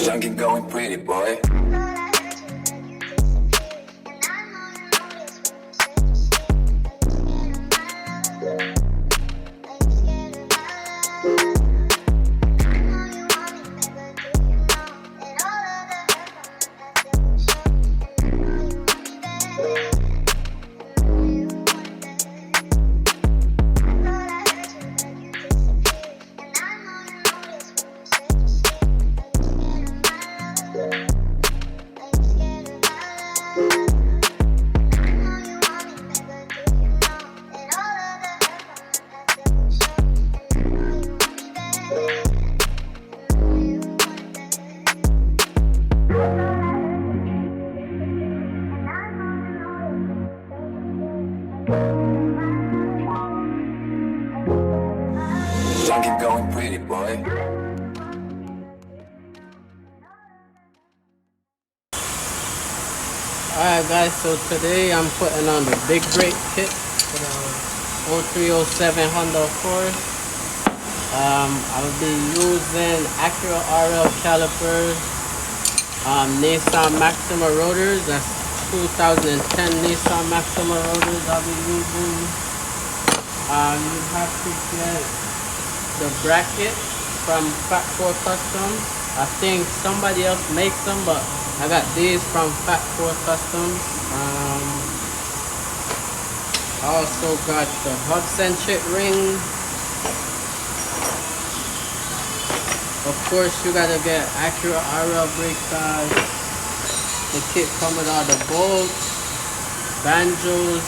Don't get going, pretty boy. Don't get going, pretty boy. Alright guys, so today I'm putting on the big brake kit for the 0307 Honda Accord. I'll be using Acura RL calipers, Nissan Maxima rotors. That's 2010 Nissan Maxima rotors I'll be using. You have to get the bracket from Fat 4 Customs. I think somebody else makes them, but I got these from Fat 4 Customs. I also got the hub centric ring. Of course, you gotta get Acura RL brake pads. The kit comes with all the bolts, banjos,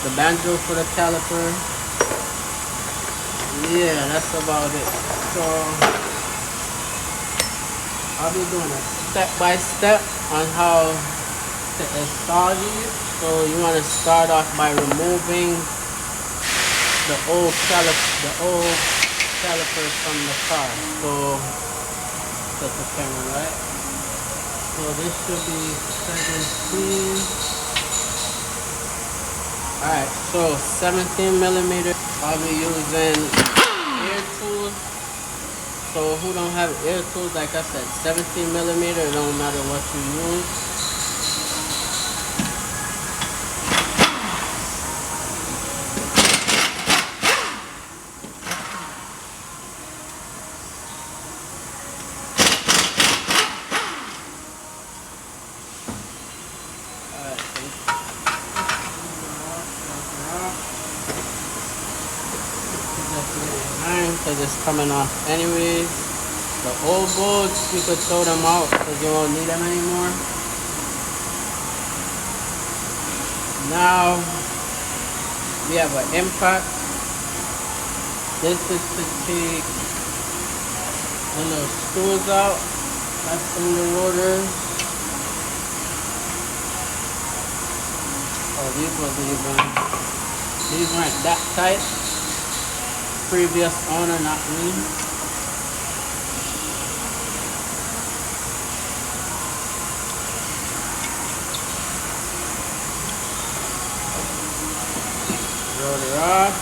the banjo for the caliper. Yeah, that's about it. So I'll be doing a step-by-step on how to install these. So you want to start off by removing the old calipers from the car. So set the camera right. So this should be 17. Alright, so 17 millimeter. I'll be using air tools. So who don't have air tools, like I said, 17 millimeter, it don't matter what you use. Because it's coming off anyways. The old bolts, you could throw them out because you won't need them anymore. Now we have an impact. This is to take the little screws out. That's from the rotors. Oh, these weren't that tight. Previous owner, not me. Rotor off.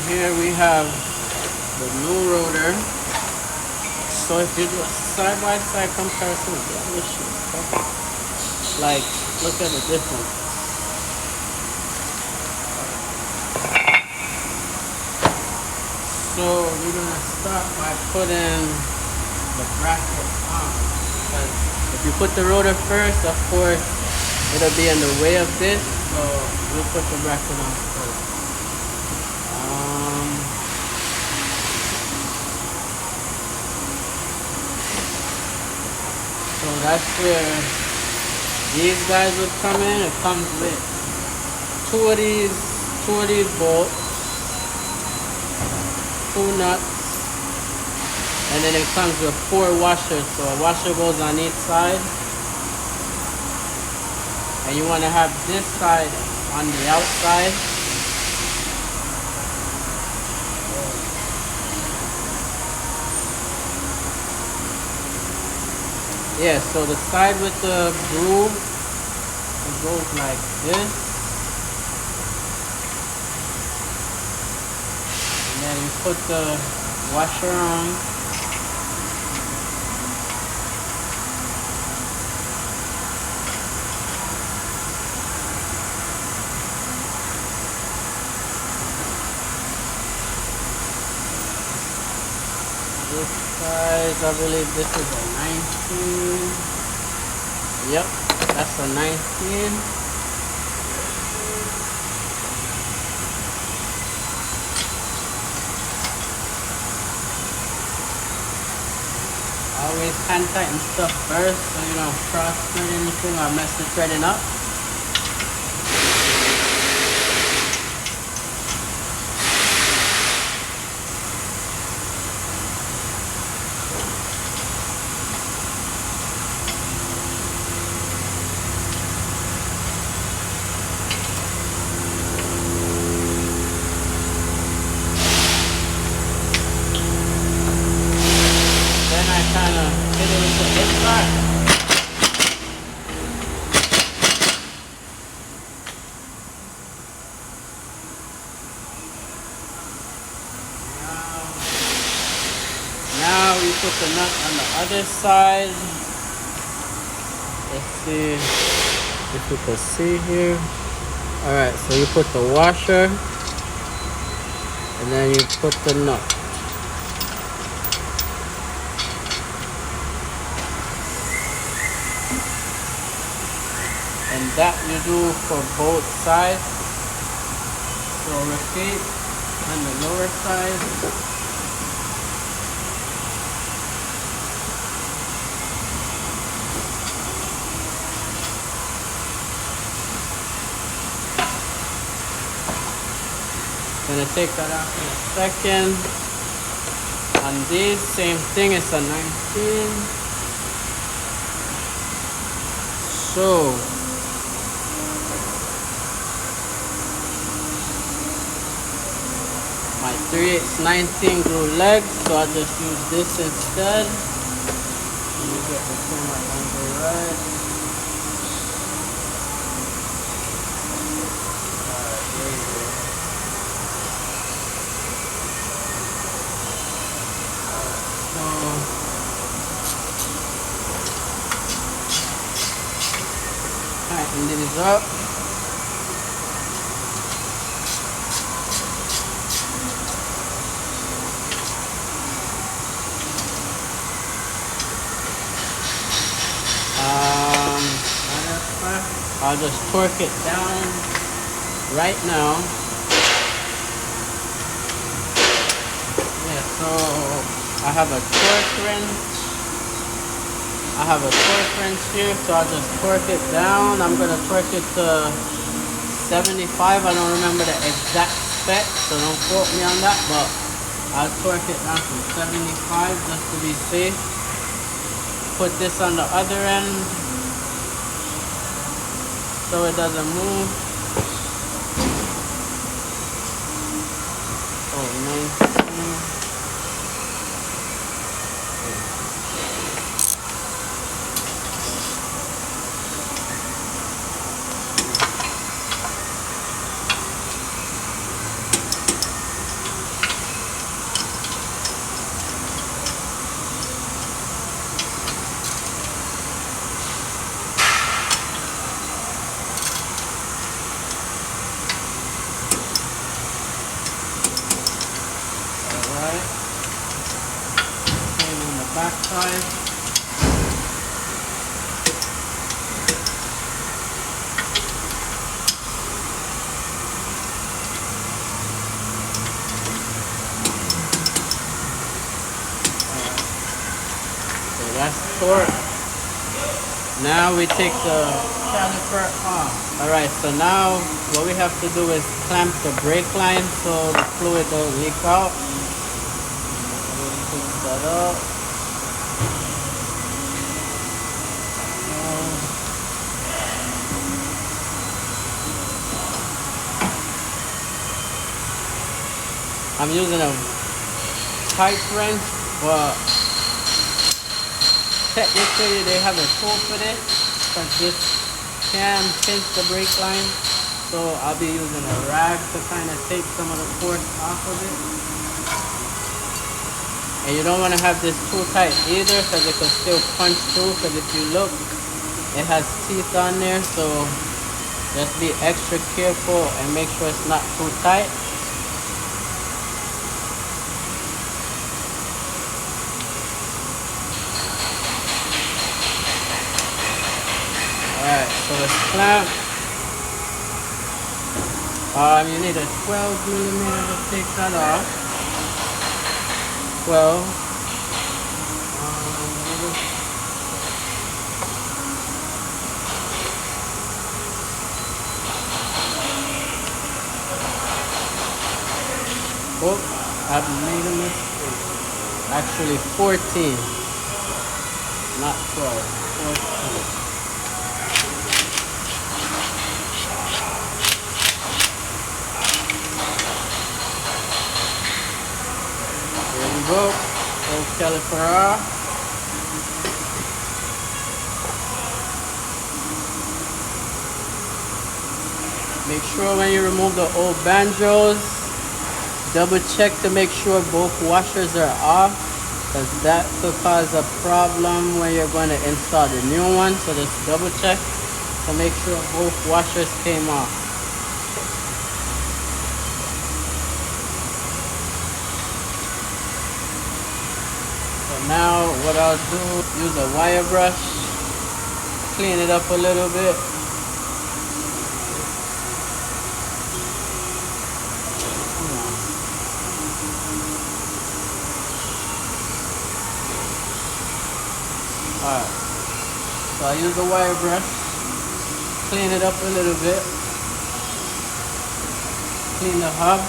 Here we have the new rotor. So if you do a side-by-side comparison, like, look at the difference. So we're gonna start by putting the bracket on. Because if you put the rotor first, of course, it'll be in the way of this. So we'll put the bracket on first. So that's where these guys would come in. It comes with two of these 2 of these bolts, 2 nuts, and then it comes with 4 washers. So a washer goes on each side, and you want to have this side on the outside. Yeah, so the side with the groove, it goes like this. And then you put the washer on. This size, I believe this is a 19. Yep, that's a 19. Always hand tighten stuff first, so you don't cross thread anything or mess the threading up. Kind of hit it with the hip bar. Now we put the nut on the other side. Let's see if you can see here. Alright, so you put the washer and then you put the nut. And that you do for both sides. So repeat on the lower side. Gonna take that out in a second. On this, same thing, it's a 19. So my 3/8 19 glue legs, so I just use this instead. Let me get the camera angle right. Alright, there you go. So tighten these up. I'll just torque it down right now. Yeah, so I have a torque wrench. I have a torque wrench here, so I'll just torque it down. I'm gonna torque it to 75. I don't remember the exact spec, so don't quote me on that, but I'll torque it down to 75 just to be safe. Put this on the other end so it doesn't move. Oh, 19. Back side. So that's torque. Now we take the caliper off. Alright, so now what we have to do is clamp the brake line so the fluid don't leak out. We'll fix that up. I'm using a tight wrench, but technically they have a tool for this, because this can pinch the brake line. So I'll be using a rag to kind of take some of the force off of it. And you don't want to have this too tight either, because it could still punch through, because if you look, it has teeth on there. So just be extra careful and make sure it's not too tight. Alright, so it's clamped. You need a 12 millimeter to take that off. 12. Oh, I've made a mistake. Actually 14. Not 12. 14. Go, old caliper off. Make sure when you remove the old banjos, double check to make sure both washers are off, because that could cause a problem when you're going to install the new one. So just double check to make sure both washers came off. Now what I'll do, use a wire brush, clean it up a little bit. Alright, so I use the wire brush, clean it up a little bit, clean the hub.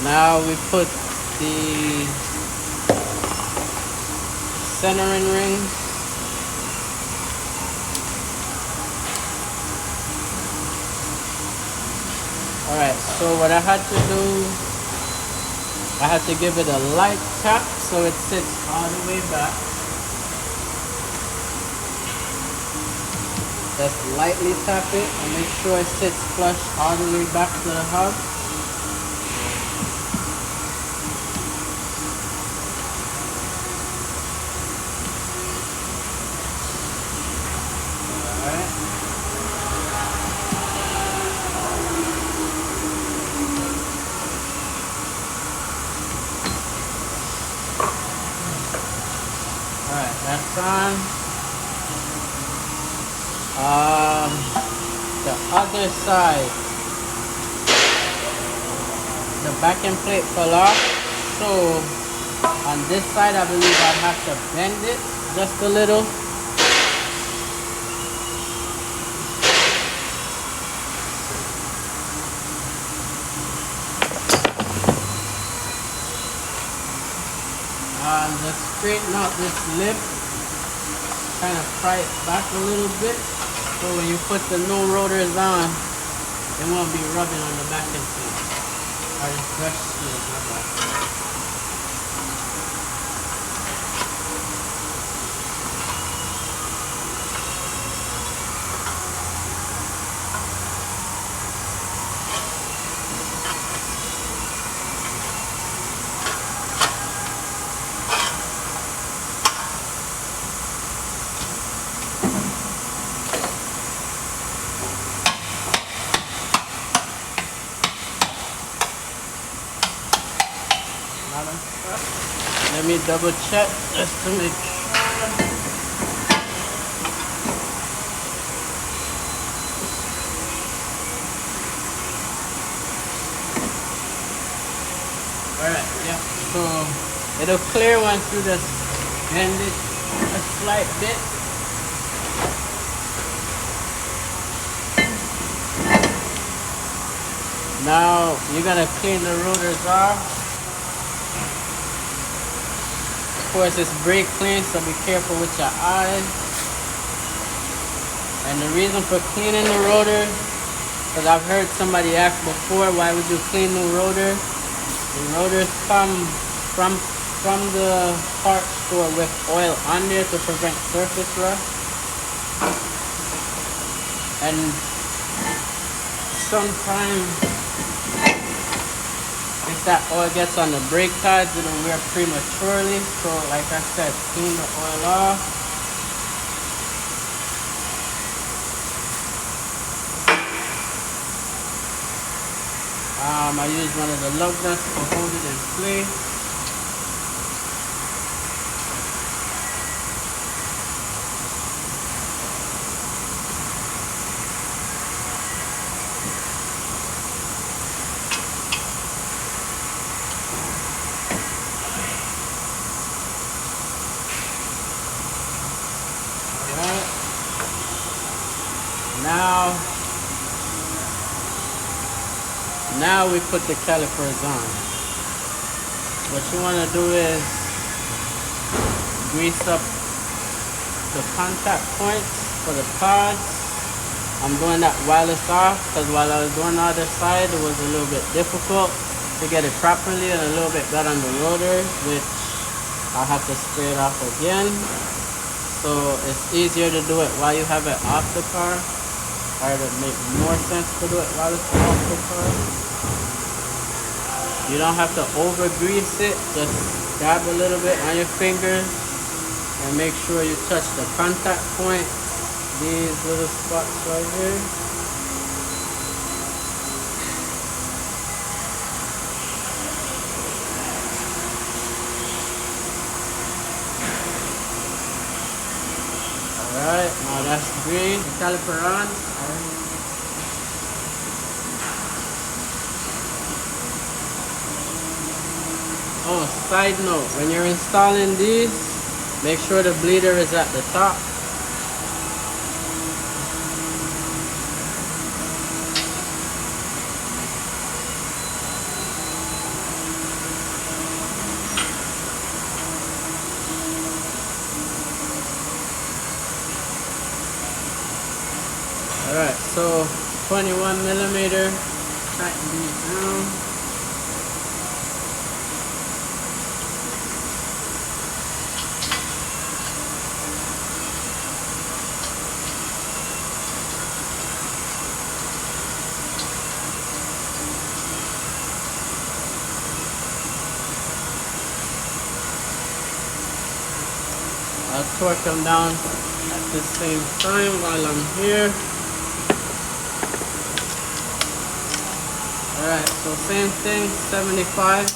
Now we put the centering rings. Alright, so what I had to do, I had to give it a light tap so it sits all the way back. Just lightly tap it and make sure it sits flush all the way back to the hub. Alright, that's on. The other side, the backing plate fell off, so on this side I believe I'd have to bend it just a little. Just straighten out this lip, kind of pry it back a little bit, so when you put the new rotors on, it won't be rubbing on the backing plate. Or this brush seal, my bad. Let me double check just to make sure. It'll clear once you just bend it a slight bit. Now you're gonna clean the rotors off. Of course, it's brake clean, so be careful with your eyes. And the reason for cleaning the rotors, because I've heard somebody ask before, why would you clean the rotors? The rotors come from the parts store with oil on there to prevent surface rust. And sometimes if that oil gets on the brake pads, it'll wear prematurely. So like I said, clean the oil off. I use one of the lug nuts to hold it in place. Alright. Now we put the calipers on. What you want to do is grease up the contact points for the pods. I'm doing that while it's off, because while I was doing the other side, it was a little bit difficult to get it properly, and a little bit got on the rotors, which I'll have to spray it off again. So it's easier to do it while you have it off the car, or it would make more sense to do it while it's off the car. You don't have to over grease it, just dab a little bit on your fingers and make sure you touch the contact point, these little spots right here. Alright, now that's green. The caliper on. Oh, side note, when you're installing these, make sure the bleeder is at the top. Alright, so 21 millimeter, tighten these down. I'll torque them down at the same time while I'm here. Alright, so same thing, 75.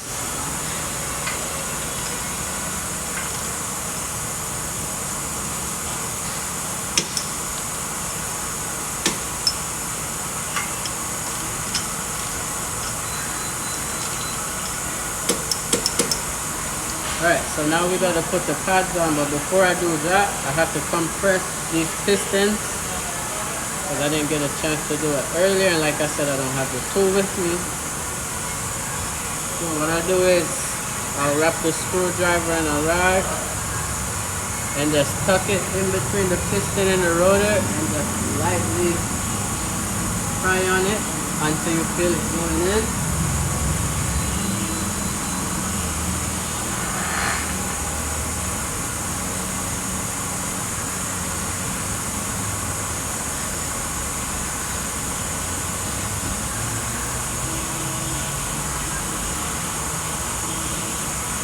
Alright, so now we gotta put the pads on, but before I do that, I have to compress these pistons, because I didn't get a chance to do it earlier, and like I said, I don't have the tool with me. So what I do is, I'll wrap the screwdriver in a rag, and just tuck it in between the piston and the rotor, and just lightly pry on it until you feel it going in.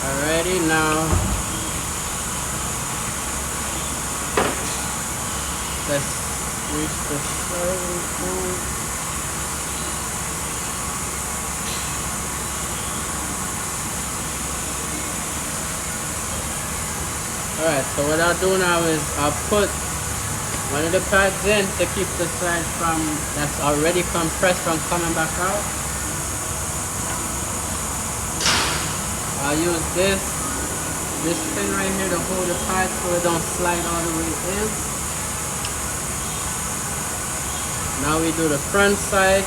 Alrighty, now let's reach the starting point. Alright, so what I'll do now is I'll put one of the pads in to keep the side that's already compressed from coming back out. I'll use this this pin right here to hold the pad so it don't slide all the way in. Now we do the front side.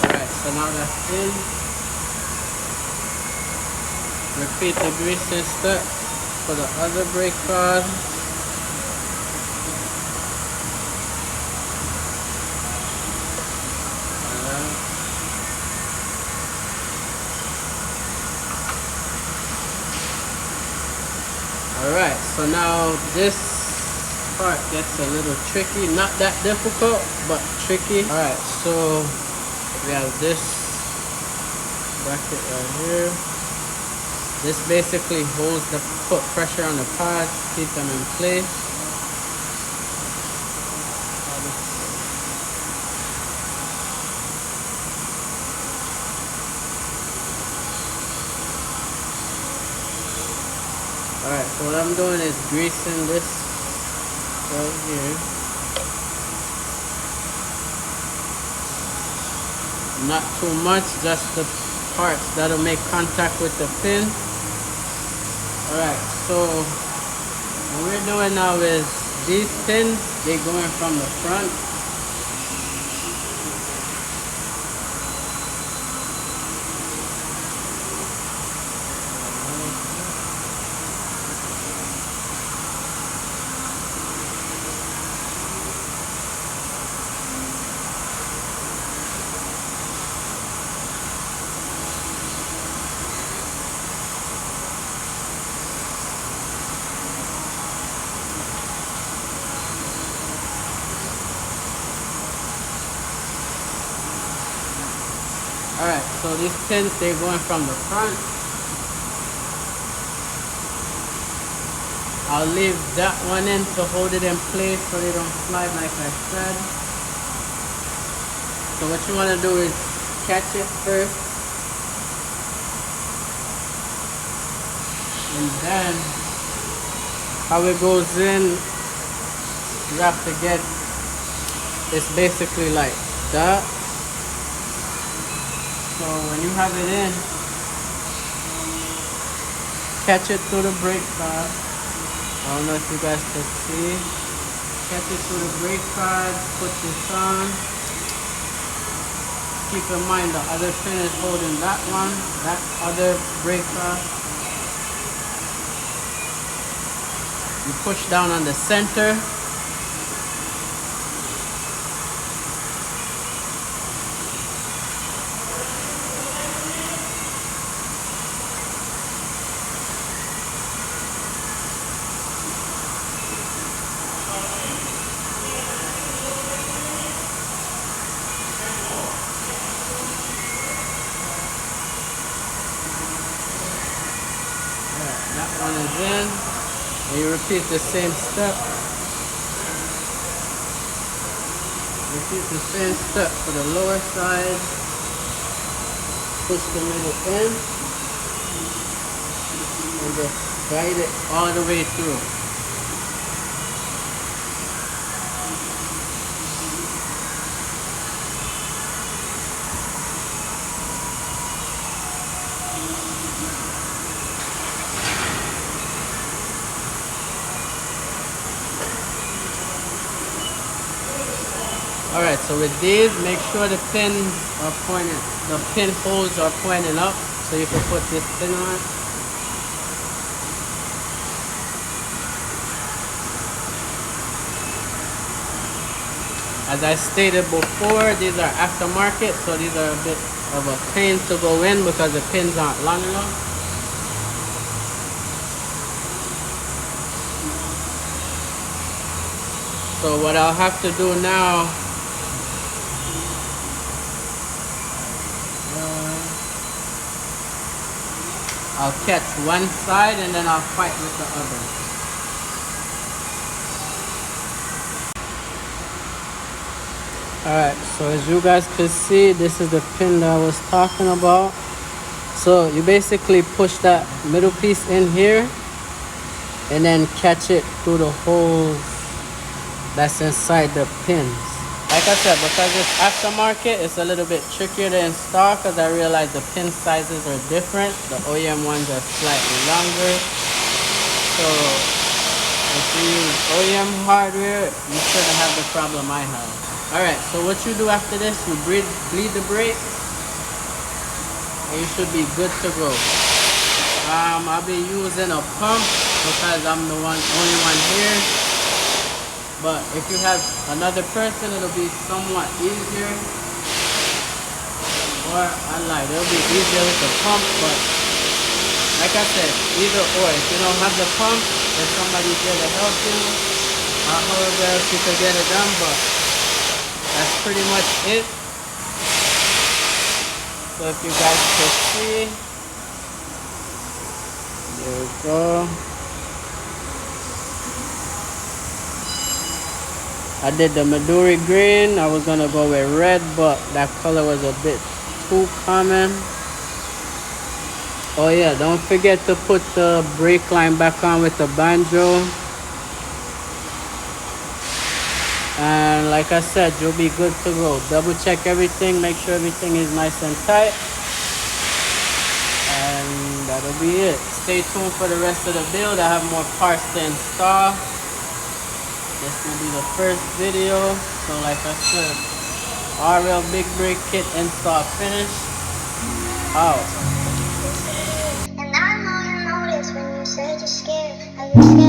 Alright, so now that's in. Repeat the greasing step for the other brake rod. Alright, so now this part gets a little tricky. Not that difficult, but tricky. Alright, so we have this bracket right here. This basically holds the foot pressure on the pads, keep them in place. Alright, so what I'm doing is greasing this right here. Not too much, just the parts that'll make contact with the pin. Alright, so what we're doing now is these pins, they're going from the front. Alright, so these pins, they're going from the front. I'll leave that one in to hold it in place so they don't slide like I said. So what you want to do is catch it first. And then how it goes in, you have to get, it's basically like that. So when you have it in, catch it through the brake pad. I don't know if you guys can see. Catch it through the brake pad, put this on. Keep in mind the other pin is holding that one, that other brake pad. You push down on the center. That one is in, and you repeat the same step. Repeat the same step for the lower side. Push the middle in, and just guide it all the way through. Alright, so with these, make sure the pins are pointed, the pin holes are pointing up, so you can put this pin on. As I stated before, these are aftermarket, so these are a bit of a pain to go in because the pins aren't long enough. So what I'll have to do now, I'll catch one side and then I'll fight with the other. Alright, so as you guys can see, this is the pin that I was talking about. So you basically push that middle piece in here and then catch it through the holes that's inside the pins. Like I said, because it's aftermarket, it's a little bit trickier to install because I realize the pin sizes are different. The OEM ones are slightly longer. So if you use OEM hardware, you shouldn't have the problem I have. Alright, so what you do after this, you bleed the brake, and you should be good to go. I'll be using a pump because I'm the only one here. But if you have another person, it'll be somewhat easier. Or I lied, it'll be easier with the pump, but like I said, either or. If you don't have the pump, there's somebody there to help you. However else you could get it done, but that's pretty much it. So if you guys can see, there we go. I did the Maduri green. I was gonna go with red, but that color was a bit too common. Oh yeah, don't forget to put the brake line back on with the banjo. And like I said, you'll be good to go. Double check everything, make sure everything is nice and tight. And that'll be it. Stay tuned for the rest of the build. I have more parts to install. This will be the first video. So like I said, RL big brake kit install finished. Out. And I know you noticed when you said you're scared.